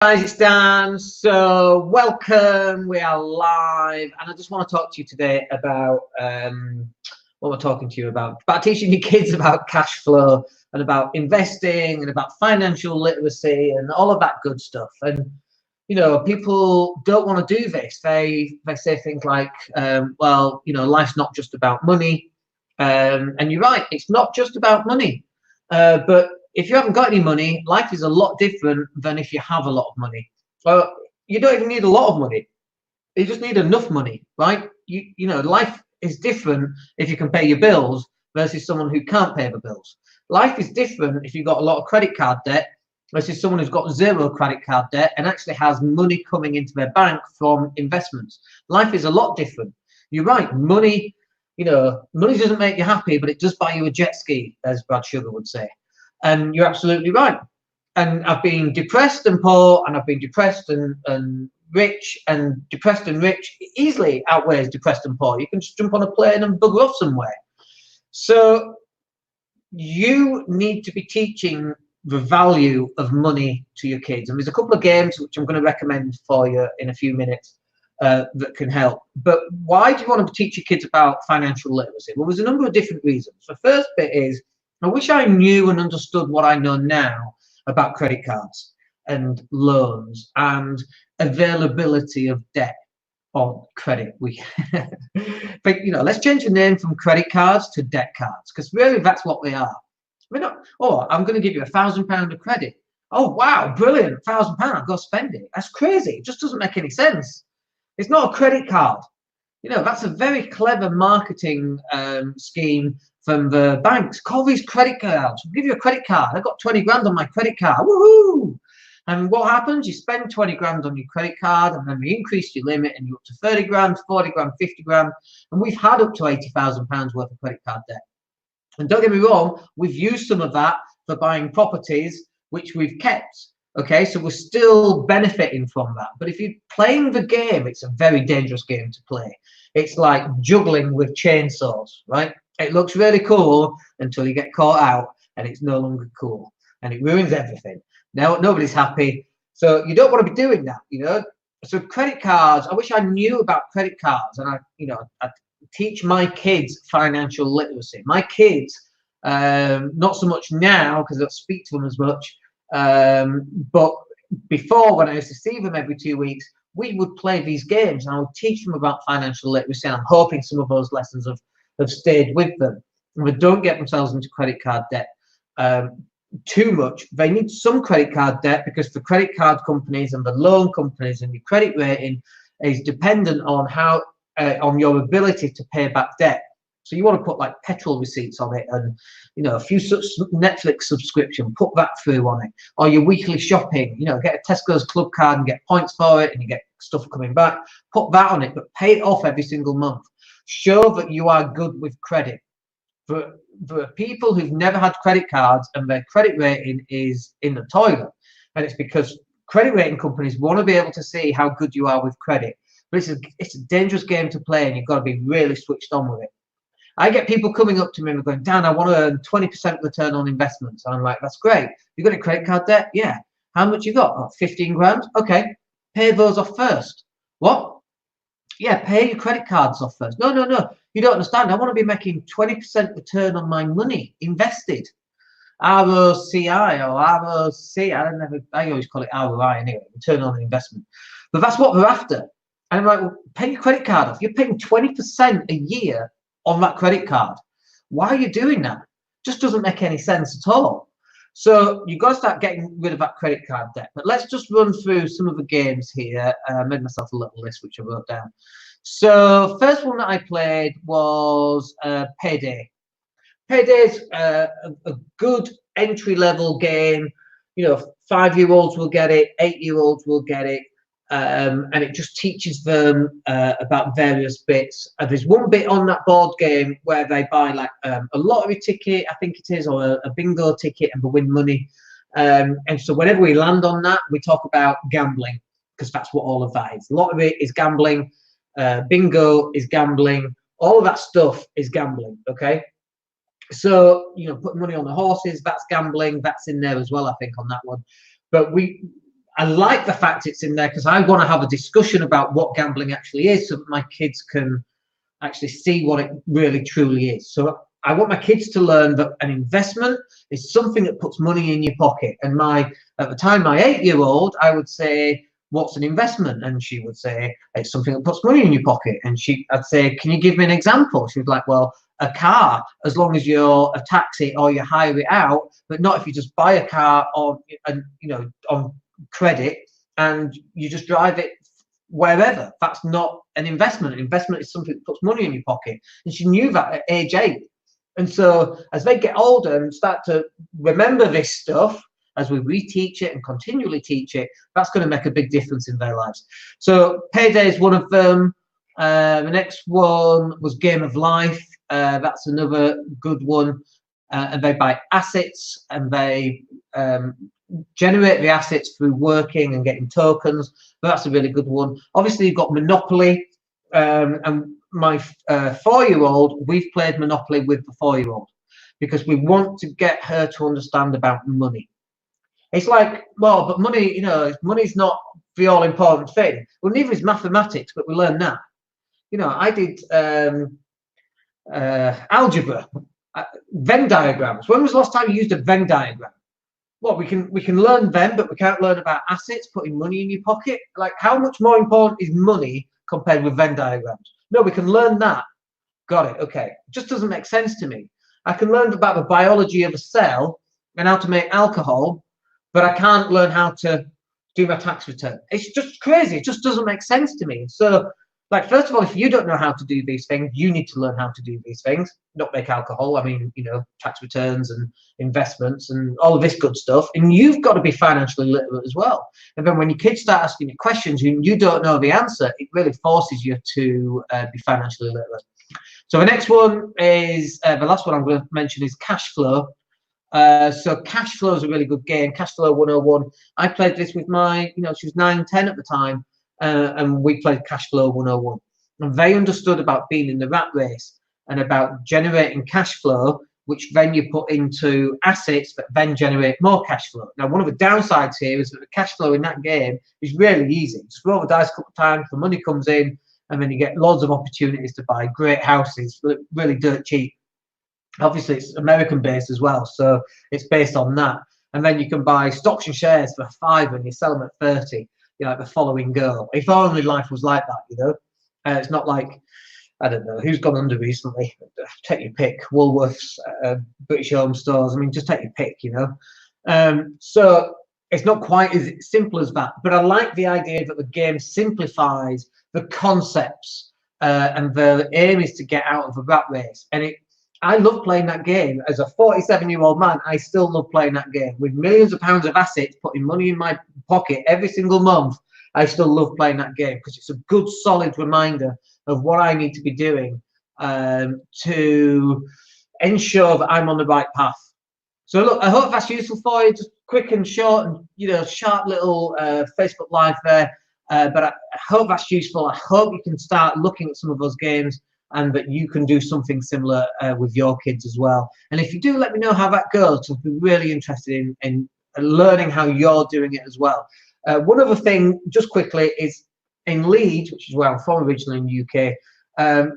Guys, it's Dan. So welcome. We are live, and I just want to talk to you today about what we're talking to you about teaching your kids about cash flow and about investing and about financial literacy and all of that good stuff. And people don't want to do this. They say things like, well, life's not just about money. And you're right, it's not just about money, but if you haven't got any money, life is a lot different than if you have a lot of money. Well, you don't even need a lot of money. You just need enough money, right? Life is different if you can pay your bills versus someone who can't pay the bills. Life is different if you've got a lot of credit card debt versus someone who's got zero credit card debt and actually has money coming into their bank from investments. Life is a lot different. You're right, money doesn't make you happy, but it does buy you a jet ski, as Brad Sugar would say. And you're absolutely right. And I've been depressed and poor, and I've been depressed and rich, and depressed and rich easily outweighs depressed and poor. You can just jump on a plane and bugger off somewhere. So you need to be teaching the value of money to your kids. And there's a couple of games which I'm going to recommend for you in a few minutes that can help. But why do you want to teach your kids about financial literacy? Well, there's a number of different reasons. The first bit is, I wish I knew and understood what I know now about credit cards and loans and availability of debt or credit. But let's change the name from credit cards to debt cards, because really that's what they are. I'm going to give you £1,000 of credit. Oh wow, brilliant, £1,000, go spend it. That's crazy. It just doesn't make any sense. It's not a credit card. That's a very clever marketing scheme from the banks. Call these credit cards. We'll give you a credit card. I got 20 grand on my credit card. Woohoo! And what happens? You spend 20 grand on your credit card, and then we increase your limit, and you're up to 30 grand, 40 grand, 50 grand. And we've had up to £80,000 worth of credit card debt. And don't get me wrong, we've used some of that for buying properties, which we've kept. Okay, so we're still benefiting from that. But if you're playing the game, it's a very dangerous game to play. It's like juggling with chainsaws, right? It looks really cool until you get caught out, and it's no longer cool, and it ruins everything. Now nobody's happy, so you don't want to be doing that. So credit cards, I wish I knew about credit cards, and I teach my kids financial literacy. My kids, not so much now because I don't speak to them as much, but before, when I used to see them every 2 weeks, we would play these games, and I would teach them about financial literacy, and I'm hoping some of those lessons have stayed with them. And they don't get themselves into credit card debt too much. They need some credit card debt because the credit card companies and the loan companies and your credit rating is dependent on how on your ability to pay back debt. So you want to put like petrol receipts on it, and a few Netflix subscription, put that through on it, or your weekly shopping. Get a Tesco's club card and get points for it, and you get stuff coming back. Put that on it, but pay it off every single month. Show that you are good with credit. For people who've never had credit cards and their credit rating is in the toilet, and it's because credit rating companies want to be able to see how good you are with credit. But it's a dangerous game to play, and you've got to be really switched on with it. I get people coming up to me and going, Dan, I want to earn 20% return on investments. And I'm like, that's great. You got a credit card debt? Yeah. How much you got? Oh, 15 grand. Okay. Pay those off first. What? Yeah, pay your credit cards off first. No. You don't understand. I want to be making 20% return on my money invested. ROCI or ROC. I always call it ROI anyway, return on investment. But that's what they're after. And I'm like, well, pay your credit card off. You're paying 20% a year on that credit card. Why are you doing that? Just doesn't make any sense at all. So you've got to start getting rid of that credit card debt. But let's just run through some of the games here. I made myself a little list which I wrote down. So first one that I played was Payday. Payday's a good entry-level game. 5-year-olds will get it, 8-year-olds will get it. And it just teaches them about various bits. There's one bit on that board game where they buy like a lottery ticket, I think it is, or a bingo ticket, and they win money. And so whenever we land on that, we talk about gambling, because that's what all of that is. Lottery is gambling, bingo is gambling, all of that stuff is gambling. Okay, so putting money on the horses, that's gambling. That's in there as well, I think, on that one. But I like the fact it's in there because I want to have a discussion about what gambling actually is, so that my kids can actually see what it really truly is. So I want my kids to learn that an investment is something that puts money in your pocket. And at the time, my 8-year-old, I would say, what's an investment? And she would say, it's something that puts money in your pocket. And I'd say, can you give me an example? She was like, well, a car, as long as you're a taxi or you hire it out, but not if you just buy a car on credit and you just drive it wherever. That's not an investment. An investment is something that puts money in your pocket. And she knew that at age 8. And so as they get older and start to remember this stuff, as we reteach it and continually teach it, that's going to make a big difference in their lives. So Payday is one of them. The next one was Game of Life. That's another good one. And they buy assets, and they generate the assets through working and getting tokens. But that's a really good one. Obviously, you've got Monopoly. And my 4-year-old, we've played Monopoly with the 4-year-old because we want to get her to understand about money. It's like, well, but money, money's not the all important thing. Well, neither is mathematics, but we learn that. I did algebra, Venn diagrams. When was the last time you used a Venn diagram? Well, we can learn them, but we can't learn about assets, putting money in your pocket. Like, how much more important is money compared with Venn diagrams? No, we can learn that. Got it. Okay. It just doesn't make sense to me. I can learn about the biology of a cell and how to make alcohol, but I can't learn how to do my tax return. It's just crazy. It just doesn't make sense to me. So, like, first of all, if you don't know how to do these things, you need to learn how to do these things, not make alcohol. I mean, tax returns and investments and all of this good stuff. And you've got to be financially literate as well. And then when your kids start asking you questions and you don't know the answer, it really forces you to be financially literate. So the next one is, the last one I'm going to mention is Cashflow. So Cashflow is a really good game. Cashflow 101. I played this with my, she was 9, 10 at the time. And we played Cashflow 101. And they understood about being in the rat race and about generating cash flow, which then you put into assets that then generate more cash flow. Now, one of the downsides here is that the cash flow in that game is really easy. Just roll the dice a couple of times, the money comes in, and then you get loads of opportunities to buy great houses, really dirt cheap. Obviously, it's American based as well, so it's based on that. And then you can buy stocks and shares for $5 and you sell them at 30. Like the following girl. If only life was like that, it's not like, I don't know, who's gone under recently? Take your pick. Woolworths, British Home Stores. I mean, just take your pick, So it's not quite as simple as that. But I like the idea that the game simplifies the concepts, and the aim is to get out of the rat race. And I love playing that game. As a 47-year-old man, I still love playing that game. With millions of pounds of assets, putting money in my pocket every single month, I still love playing that game because it's a good, solid reminder of what I need to be doing to ensure that I'm on the right path. So look, I hope that's useful for you. Just quick and short and, sharp little Facebook Live there. But I hope that's useful. I hope you can start looking at some of those games and that you can do something similar with your kids as well. And if you do, let me know how that goes. I'd be really interested in learning how you're doing it as well. One other thing, just quickly, is in Leeds, which is where I'm from originally in the UK,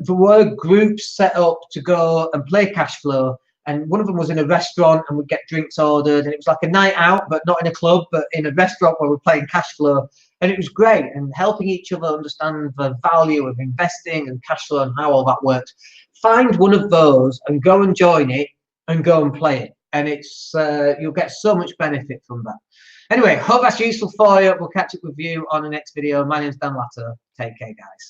there were groups set up to go and play Cashflow. And one of them was in a restaurant and we'd get drinks ordered. And it was like a night out, but not in a club, but in a restaurant where we're playing Cashflow. And it was great, and helping each other understand the value of investing and cash flow and how all that works. Find one of those and go and join it and go and play it. And it's you'll get so much benefit from that. Anyway, hope that's useful for you. We'll catch up with you on the next video. My name's Dan Latto. Take care, guys.